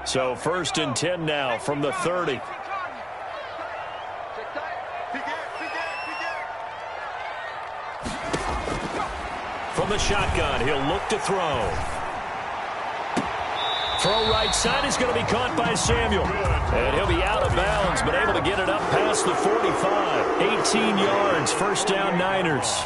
So 1st and 10 now from the 30. From the shotgun, he'll look to throw. Throw right side is going to be caught by Samuel. And he'll be out of bounds, but able to get it up past the 45. 18 yards, first down Niners.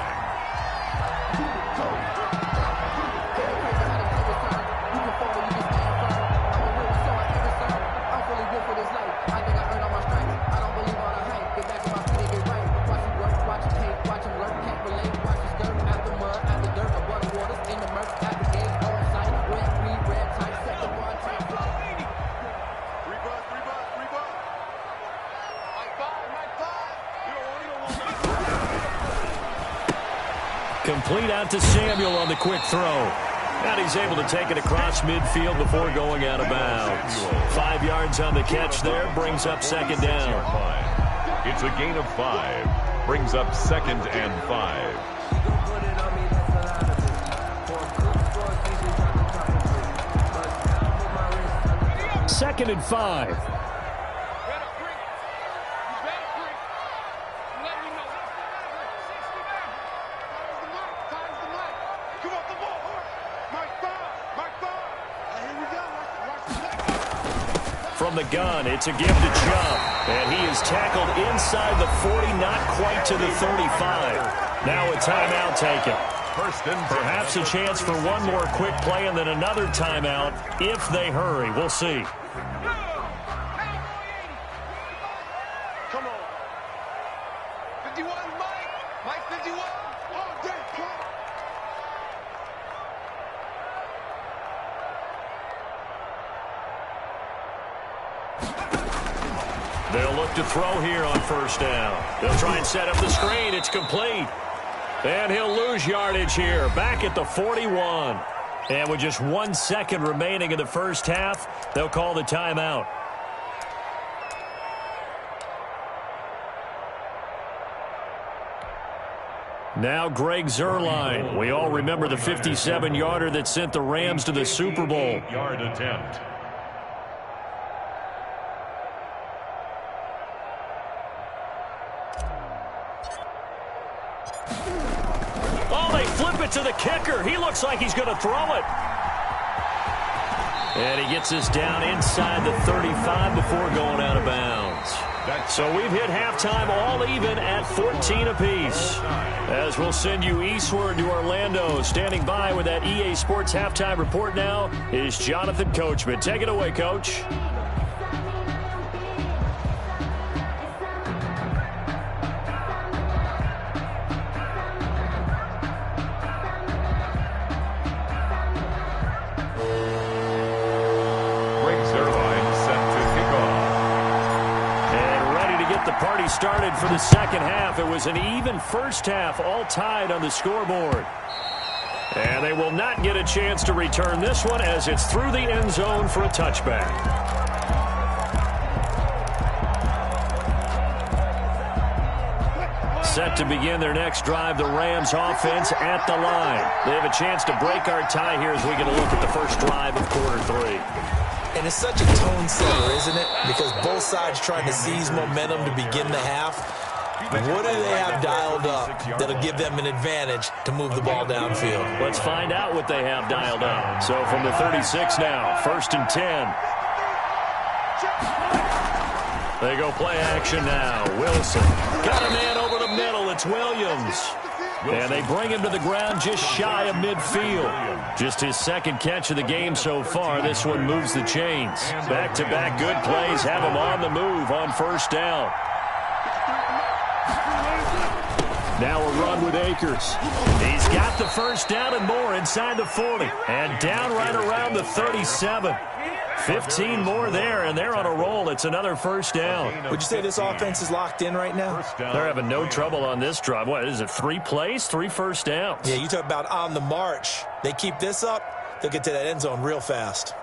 Complete out to Samuel on the quick throw. And he's able to take it across midfield before going out of bounds. 5 yards on the catch there, brings up second down. It's a gain of 5. Brings up 2nd and 5. 2nd and 5. From the gun, it's a give to Chubb. And he is tackled inside the 40, not quite to the 35. Now a timeout taken. Perhaps a chance for one more quick play and then another timeout if they hurry. We'll see. Come on. 51, Mike 51. Oh, damn, come on. They'll look to throw here on first down. They'll try and set up the screen. It's complete. And he'll lose yardage here, back at the 41. And with just 1 second remaining in the first half, they'll call the timeout. Now Greg Zuerlein. We all remember the 57-yarder that sent the Rams to the Super Bowl. Yard attempt. Flip it to the kicker. He looks like he's going to throw it. And he gets us down inside the 35 before going out of bounds. So we've hit halftime all even at 14 apiece. As we'll send you eastward to Orlando. Standing by with that EA Sports halftime report now is Jonathan Coachman. Take it away, Coach. Started for the second half. It was an even first half, all tied on the scoreboard. And they will not get a chance to return this one as it's through the end zone for a touchback. Set to begin their next drive, the Rams offense at the line. They have a chance to break our tie here as we get a look at the first drive of quarter 3. And it's such a tone setter, isn't it? Because both sides trying to seize momentum to begin the half. What do they have dialed up that'll give them an advantage to move the ball downfield? Let's find out what they have dialed up. So from the 36 now, 1st and 10. They go play action now. Wilson got a man over the middle. It's Williams. And they bring him to the ground just shy of midfield. Just his second catch of the game so far. This one moves the chains. Back-to-back good plays have him on the move on first down. Now a run with Akers. He's got the first down and more inside the 40. And down right around the 37. 15 more there, and they're on a roll. It's another first down. Would you say this offense is locked in right now? They're having no trouble on this drive. What is it, 3 plays, 3 first downs? Yeah, you talk about on the march. They keep this up, they'll get to that end zone real fast.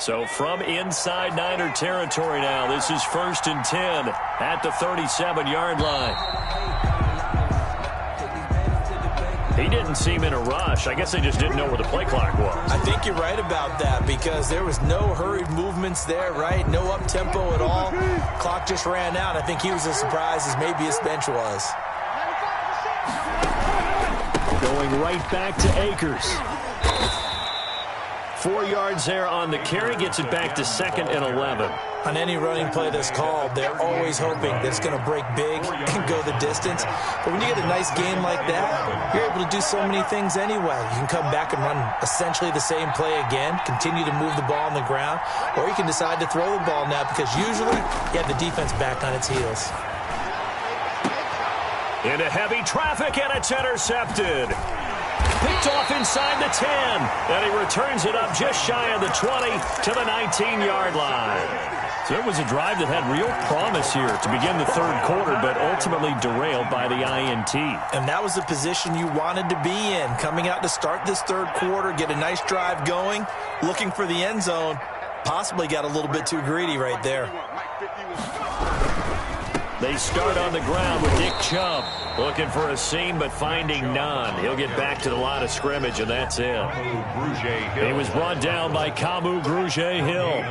So from inside Niner territory now, this is 1st and 10 at the 37-yard line. He didn't seem in a rush. I guess they just didn't know where the play clock was. I think you're right about that because there was no hurried movements there, right? No up-tempo at all. Clock just ran out. I think he was as surprised as maybe his bench was. Going right back to Akers. 4 yards there on the carry, gets it back to 2nd and 11. On any running play that's called, they're always hoping that it's going to break big and go the distance. But when you get a nice game like that, you're able to do so many things anyway. You can come back and run essentially the same play again, continue to move the ball on the ground, or you can decide to throw the ball now because usually you have the defense back on its heels. Into heavy traffic, and it's intercepted. Picked off inside the 10, and he returns it up just shy of the 20 to the 19-yard line. So it was a drive that had real promise here to begin the third quarter, but ultimately derailed by the INT. And that was the position you wanted to be in, coming out to start this third quarter, get a nice drive going, looking for the end zone. Possibly got a little bit too greedy right there. They start on the ground with Nick Chubb. Looking for a seam, but finding none. He'll get back to the line of scrimmage, and that's it. He was brought down by Kamu Grugier-Hill.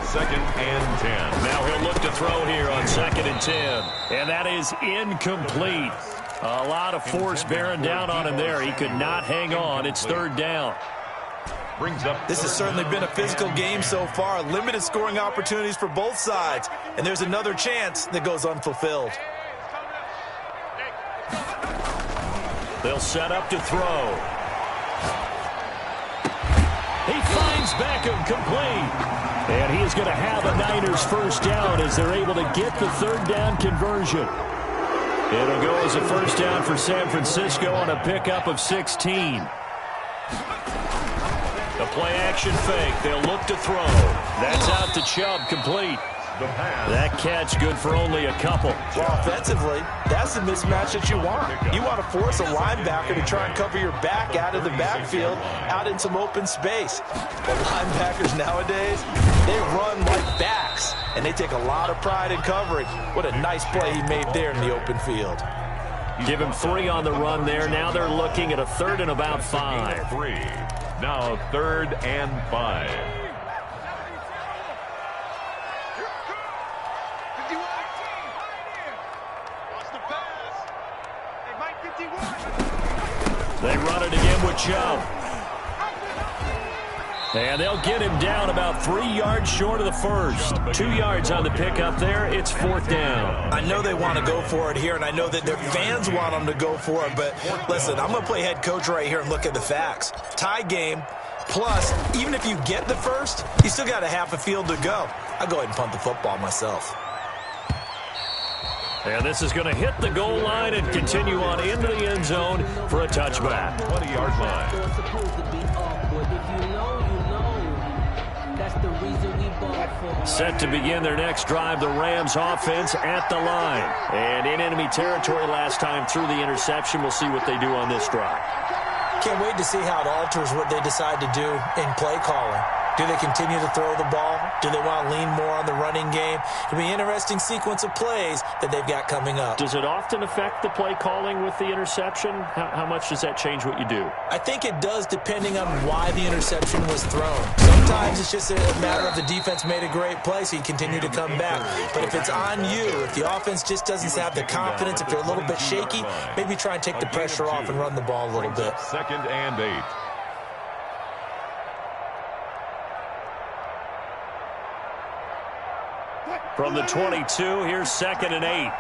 2nd and 10. Now he'll look to throw here on 2nd and 10. And that is incomplete. A lot of force bearing down on him there. He could not hang on. It's 3rd down. This has certainly been a physical game so far. Limited scoring opportunities for both sides. And there's another chance that goes unfulfilled. They'll set up to throw. He finds Beckham complete. And he is going to have a Niners first down as they're able to get the 3rd down conversion. It'll go as a first down for San Francisco on a pickup of 16. The play-action fake. They'll look to throw. That's out to Chubb, complete. That catch good for only a couple. Well, offensively, that's the mismatch that you want. You want to force a linebacker to try and cover your back out of the backfield, out in some open space. But linebackers nowadays, they run like backs, and they take a lot of pride in covering. What a nice play he made there in the open field. Give him 3 on the run there. Now they're looking at a 3rd and about 5. 3. Now 3rd and 5. They run it again with Chubb. And they'll get him down about 3 yards short of the first. 2 yards on the pickup there. It's 4th down. I know they want to go for it here, and I know that their fans want them to go for it. But listen, I'm going to play head coach right here and look at the facts. Tie game. Plus, even if you get the first, you still got a half a field to go. I'll go ahead and punt the football myself. And this is going to hit the goal line and continue on into the end zone for a touchback. 20-yard line. Set to begin their next drive, the Rams offense at the line. And in enemy territory last time through the interception. We'll see what they do on this drive. Can't wait to see how it alters what they decide to do in play calling. Do they continue to throw the ball? Do they want to lean more on the running game? It'll be an interesting sequence of plays that they've got coming up. Does it often affect the play calling with the interception? How much does that change what you do? I think it does depending on why the interception was thrown. Sometimes it's just a matter of the defense made a great play, so you continue to come back. But if it's on you, if the offense just doesn't have the confidence, if they're a little bit shaky, maybe try and take the pressure off and run the ball a little bit. 2nd and 8. From the 22, here's 2nd and 8.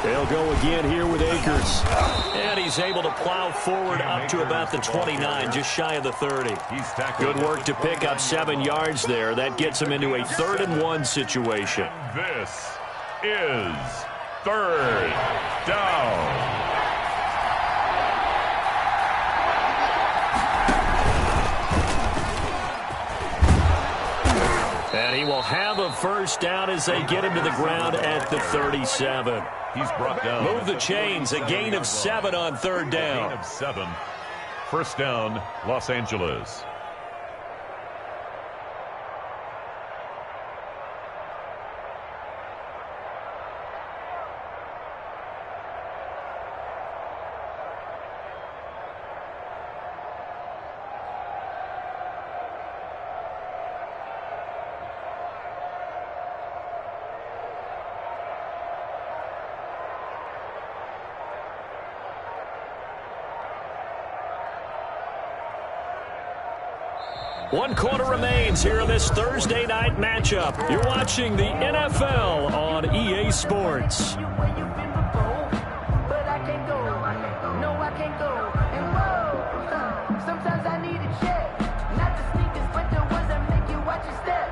They'll go again here with Akers. And he's able to plow forward up to about the 29, just shy of the 30. Good work to pick up 7 yards there. That gets him into a 3rd and 1 situation. This is 3rd down. And he will have a first down as they get him to the ground at the 37. He's brought down. Move the chains, a gain of 7 on third down. Gain of 7. First down, Los Angeles. One quarter remains here in this Thursday night matchup. You're watching the NFL on EA Sports. Sometimes I need a check, not the sneakers, but the ones that make you watch your step.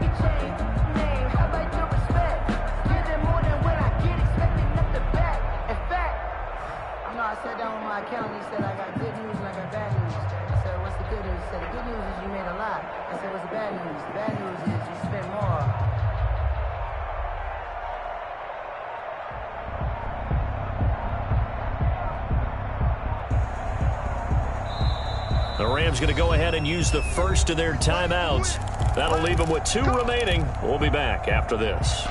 You change name, how about your respect? Give them more than what I get, expecting up the back. In fact, I sat down with my accountant. He said I got good news and I got bad news. I said, what's the good news? He said, the good news is you made a lot. I said, what's the bad news? The bad news is you spent more. The Rams going to go ahead and use the first of their timeouts. That'll leave them with 2 remaining. We'll be back after this.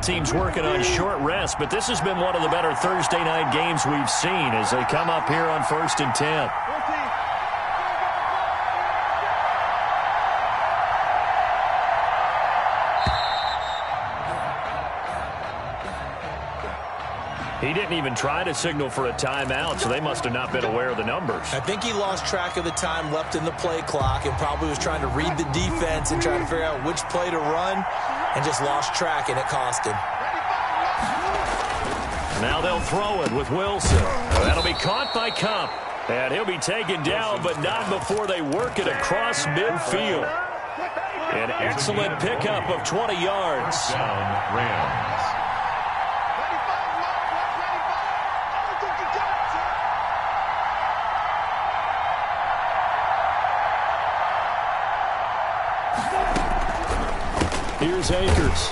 Teams working on short rest, but this has been one of the better Thursday night games we've seen as they come up here on 1st and 10. He didn't even try to signal for a timeout, so they must have not been aware of the numbers. I think he lost track of the time left in the play clock and probably was trying to read the defense and trying to figure out which play to run, and just lost track, and it cost him. Now they'll throw it with Wilson. That'll be caught by Cup. And he'll be taken down, but not before they work it across midfield. An excellent pickup of 20 yards. Down, Rams. Here's Akers.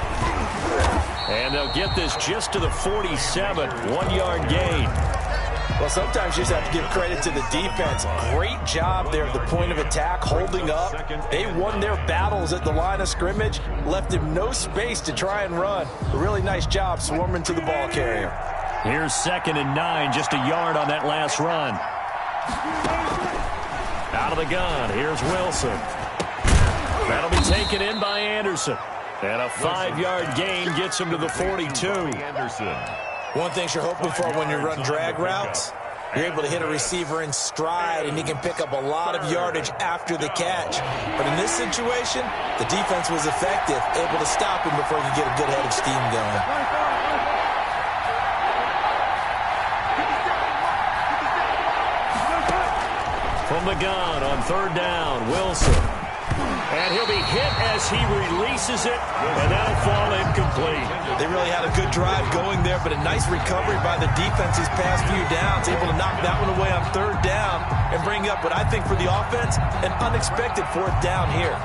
And they'll get this just to the 47, 1-yard gain. Well, sometimes you just have to give credit to the defense. Great job there at the point of attack, holding up. They won their battles at the line of scrimmage, left him no space to try and run. A really nice job swarming to the ball carrier. Here's 2nd and 9, just a yard on that last run. Out of the gun, here's Wilson. That'll be taken in by Anderson. And a 5-yard gain gets him to the 42. Anderson. One thing you're hoping for when you run drag routes, you're able to hit a receiver in stride, and he can pick up a lot of yardage after the catch. But in this situation, the defense was effective, able to stop him before he could get a good head of steam going. From the gun on 3rd down, Wilson. And he'll be hit as he releases it, and that'll fall incomplete. They really had a good drive going there, but a nice recovery by the defense these past few downs, able to knock that one away on 3rd down and bring up what I think for the offense, an unexpected 4th down here.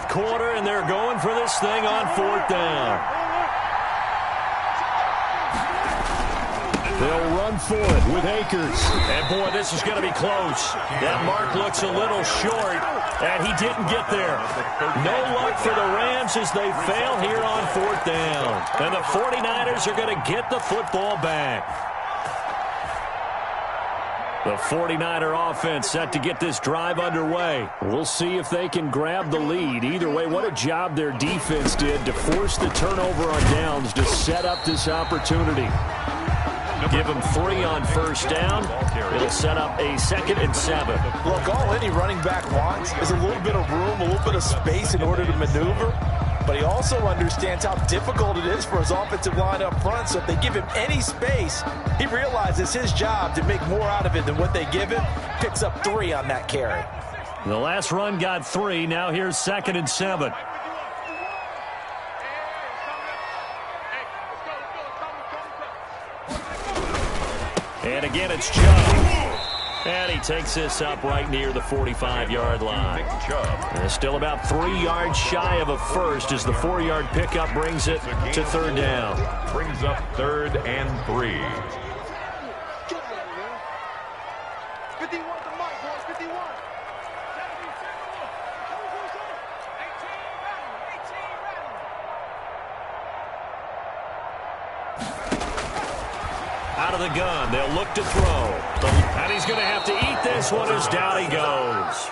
Quarter, and they're going for this thing on 4th down. They'll run on foot with Akers. And, boy, this is going to be close. That mark looks a little short, and he didn't get there. No luck for the Rams as they fail here on 4th down. And the 49ers are going to get the football back. The 49er offense set to get this drive underway. We'll see if they can grab the lead. Either way, what a job their defense did to force the turnover on downs to set up this opportunity. Give them 3 on 1st down. It'll set up a 2nd and 7. Look, all any running back wants is a little bit of room, a little bit of space in order to maneuver. But he also understands how difficult it is for his offensive line up front. So if they give him any space, he realizes his job to make more out of it than what they give him. Picks up 3 on that carry. The last run got 3. Now here's 2nd and 7. And again, it's Chubb. And he takes this up right near the 45-yard line. There's still about 3 yards shy of a first as the 4-yard pickup brings it to 3rd down. Brings up 3rd and 3. 51 to Mike, boys, 51. Out of the gun, they'll look to throw. And he's going to have to eat this one as down he goes.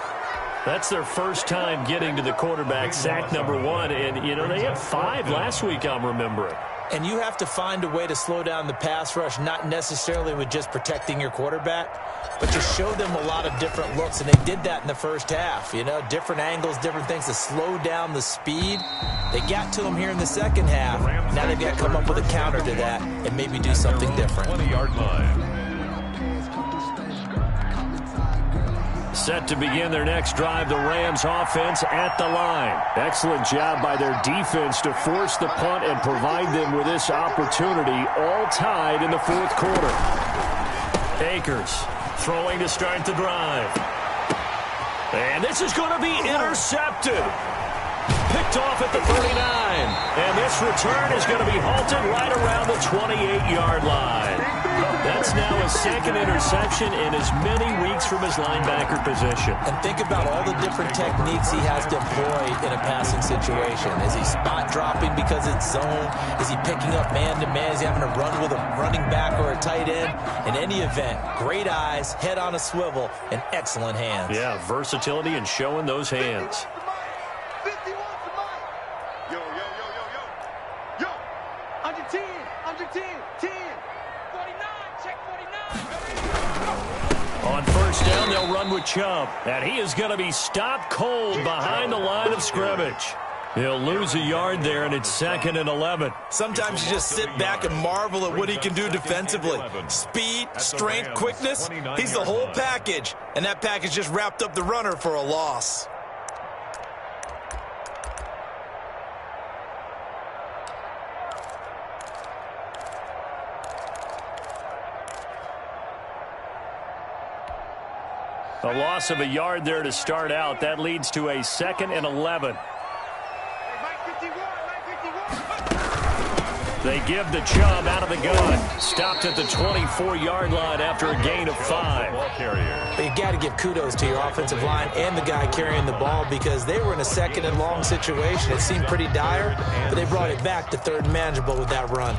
That's their first time getting to the quarterback, sack number 1. And, you know, they had 5 last week, I'm remembering. And you have to find a way to slow down the pass rush, not necessarily with just protecting your quarterback, but to show them a lot of different looks. And they did that in the first half. You know, different angles, different things to slow down the speed. They got to him here in the second half. Now they've got to come up with a counter to that and maybe do something different. 20-yard line. Set to begin their next drive, the Rams offense at the line. Excellent job by their defense to force the punt and provide them with this opportunity, all tied in the 4th quarter. Akers throwing to start the drive. And this is going to be intercepted. Picked off at the 39. And this return is going to be halted right around the 28-yard line. That's now his 2nd interception in as many weeks from his linebacker position. And think about all the different techniques he has to employ in a passing situation. Is he spot dropping because it's zone? Is he picking up man-to-man? Is he having to run with a running back or a tight end? In any event, great eyes, head on a swivel, and excellent hands. Yeah, versatility and showing those hands. 51 to Mike. Yo, yo, yo, yo, yo. Yo. Under 10, under 10, 10. 49, check 49. On 1st down, they'll run with Chubb. And he is going to be stopped cold behind the line of scrimmage. He'll lose a yard there, and it's 2nd and 11. Sometimes you just sit back and marvel at what he can do defensively. Speed, strength, quickness, he's the whole package. And that package just wrapped up the runner for a loss. A loss of a yard there to start out. That leads to a 2nd and 11. They give the Chubb out of the gun. Stopped at the 24-yard line after a gain of 5. But you got to give kudos to your offensive line and the guy carrying the ball because they were in a 2nd and long situation. It seemed pretty dire, but they brought it back to 3rd and manageable with that run.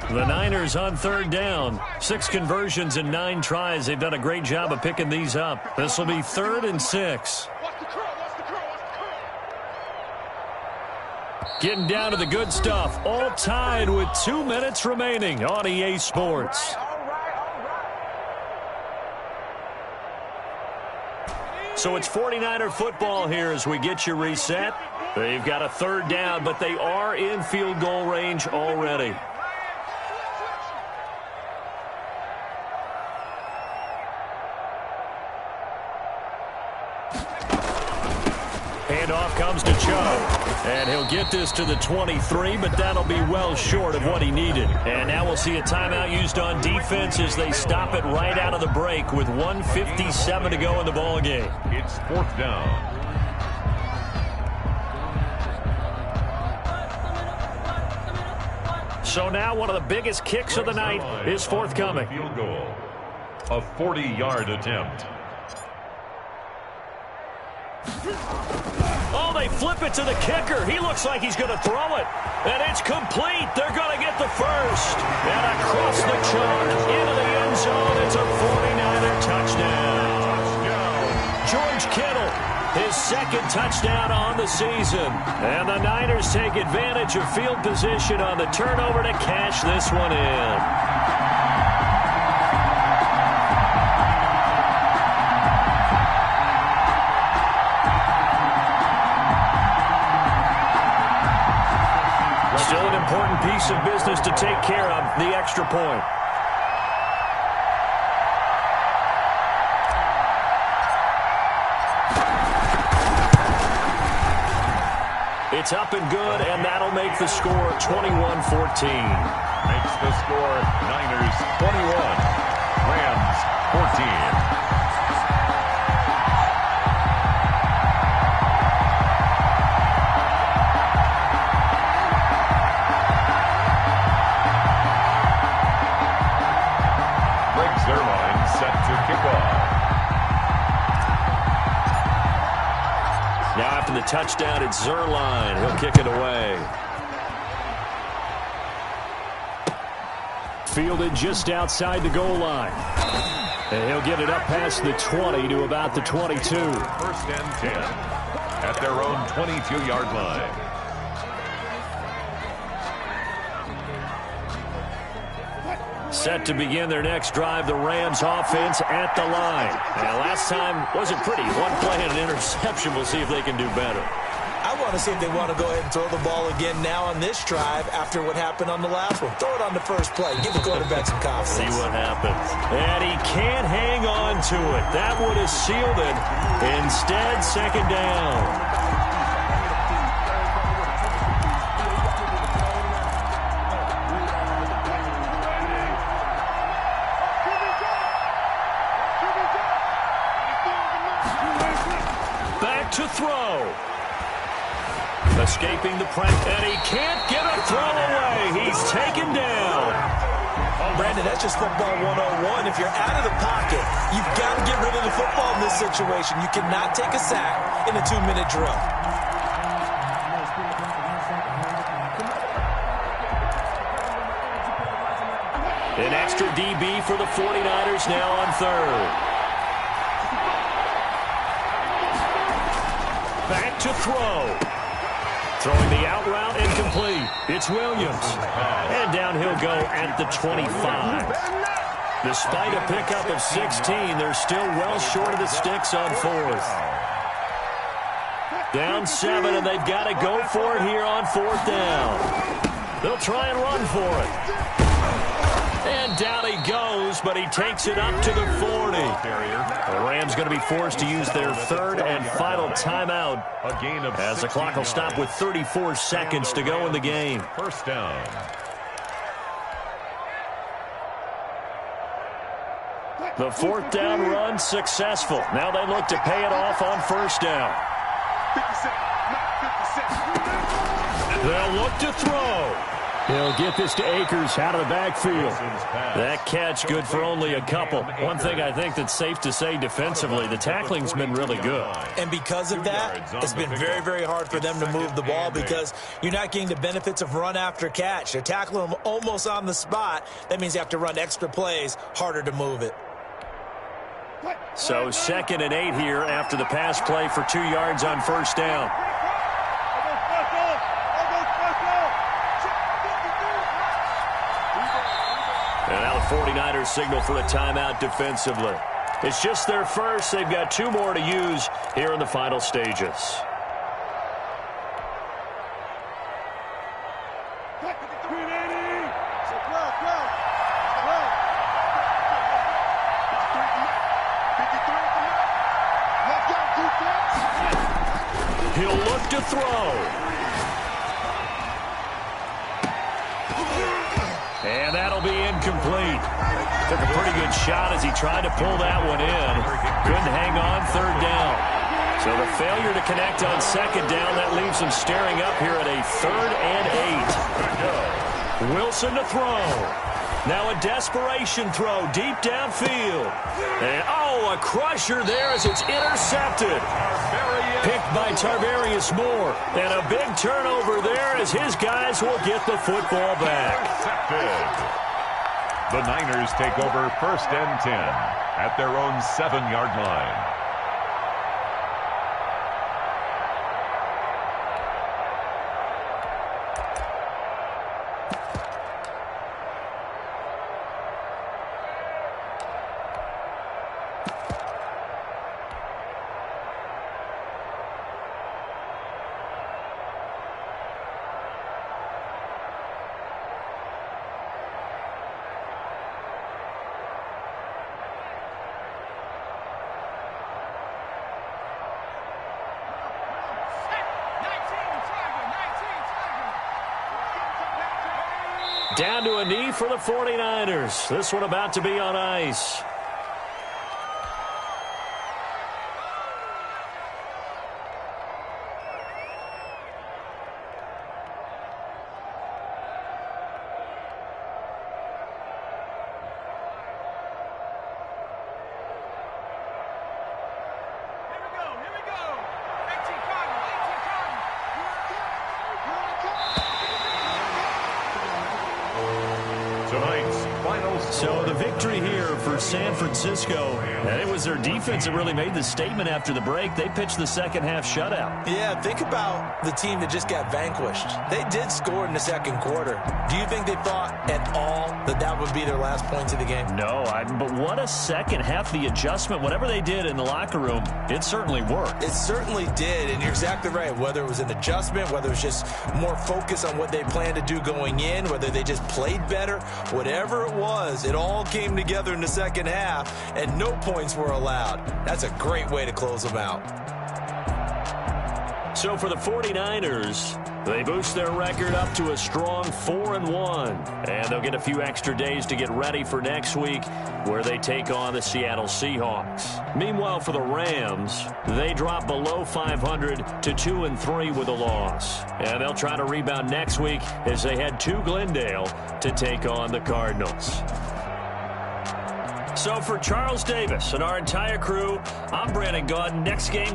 The Niners on 3rd down. 6 conversions and 9 tries. They've done a great job of picking these up. This will be 3rd and 6. Getting down to the good stuff. All tied with 2 minutes remaining on EA Sports. So it's 49er football here as we get you reset. They've got a 3rd down, but they are in field goal range already. Handoff comes to Chubb. And he'll get this to the 23, but that'll be well short of what he needed. And now we'll see a timeout used on defense as they stop it right out of the break with 1:57 to go in the ballgame. It's 4th down. So now one of the biggest kicks of the night is forthcoming. Field goal. A 40-yard attempt. Oh, they flip it to the kicker. He looks like he's going to throw it. And it's complete. They're going to get the first. And across the chalk into the end zone. It's a 49er touchdown. George Kittle, his second touchdown on the season. And the Niners take advantage of field position on the turnover to cash this one in. Still an important piece of business to take care of, the extra point. It's up and good, and that'll make the score 21-14. Makes the score Niners 21, Rams 14. Set to kick off. Now after the touchdown, it's Zerline. He'll kick it away. Fielded just outside the goal line. And he'll get it up past the 20 to about the 22. First and 10 at their own 22-yard line. Set to begin their next drive, the Rams offense at the line. Now, last time wasn't pretty. One play and an interception. We'll see if they can do better. I want to see if they want to go ahead and throw the ball again now on this drive after what happened on the last one. Throw it on the first play. Give the quarterback some confidence. See what happens. And he can't hang on to it. That would have sealed it. Instead, second down. To throw. Escaping the press, and he can't get a throw away. He's taken down. Brandon, that's just football 101. If you're out of the pocket, you've got to get rid of the football in this situation. You cannot take a sack in a 2-minute drill. An extra DB for the 49ers now on third. Back to throw. Throwing the out route incomplete. It's Williams. And down he'll go at the 25. Despite a pickup of 16, they're still well short of the sticks on fourth. Down 7, and they've got to go for it here on fourth down. They'll try and run for it. And down he goes, but he takes it up to the 40. The Rams going to be forced to use their third and final timeout as the clock will stop with 34 seconds to go in the game. First down. The fourth down run successful. Now they look to pay it off on first down. They'll look to throw. He'll get this to Akers out of the backfield. That catch good for only a couple. One thing I think that's safe to say defensively, the tackling's been really good. And because of that, it's been very, very hard for them to move the ball because you're not getting the benefits of run after catch. They're tackling them almost on the spot. That means you have to run extra plays, harder to move it. So 2nd and 8 here after the pass play for 2 yards on first down. And now the 49ers signal for a timeout defensively. It's just their first. They've got 2 more to use here in the final stages. He'll look to throw. And that'll be incomplete. Took a pretty good shot as he tried to pull that one in. Couldn't hang on third down. So the failure to connect on second down, that leaves him staring up here at a 3rd and 8. Wilson to throw. Now a desperation throw deep downfield. And, a crusher there as it's intercepted. Picked by Tarvarius Moore. And a big turnover there as his guys will get the football back. The Niners take over 1st and 10 at their own 7-yard line. Down to a knee for the 49ers. This one about to be on ice. So the victory here for San Francisco, and it was their defense that really made the statement after the break. They pitched the second half shutout. Yeah, think about the team that just got vanquished. They did score in the second quarter. Do you think they thought at all that that would be their last points of the game? No, but what a second half. The adjustment, whatever they did in the locker room, it certainly worked. It certainly did, and you're exactly right. Whether it was an adjustment, whether it was just more focus on what they planned to do going in, whether they just played better, whatever it was, it all came together in the second half, and no points were allowed. That's a great way to close them out. So for the 49ers, they boost their record up to a strong 4-1. And they'll get a few extra days to get ready for next week, where they take on the Seattle Seahawks. Meanwhile, for the Rams, they drop below 500 to 2-3 with a loss. And they'll try to rebound next week as they head to Glendale to take on the Cardinals. So for Charles Davis and our entire crew, I'm Brandon Gaudin. Next game.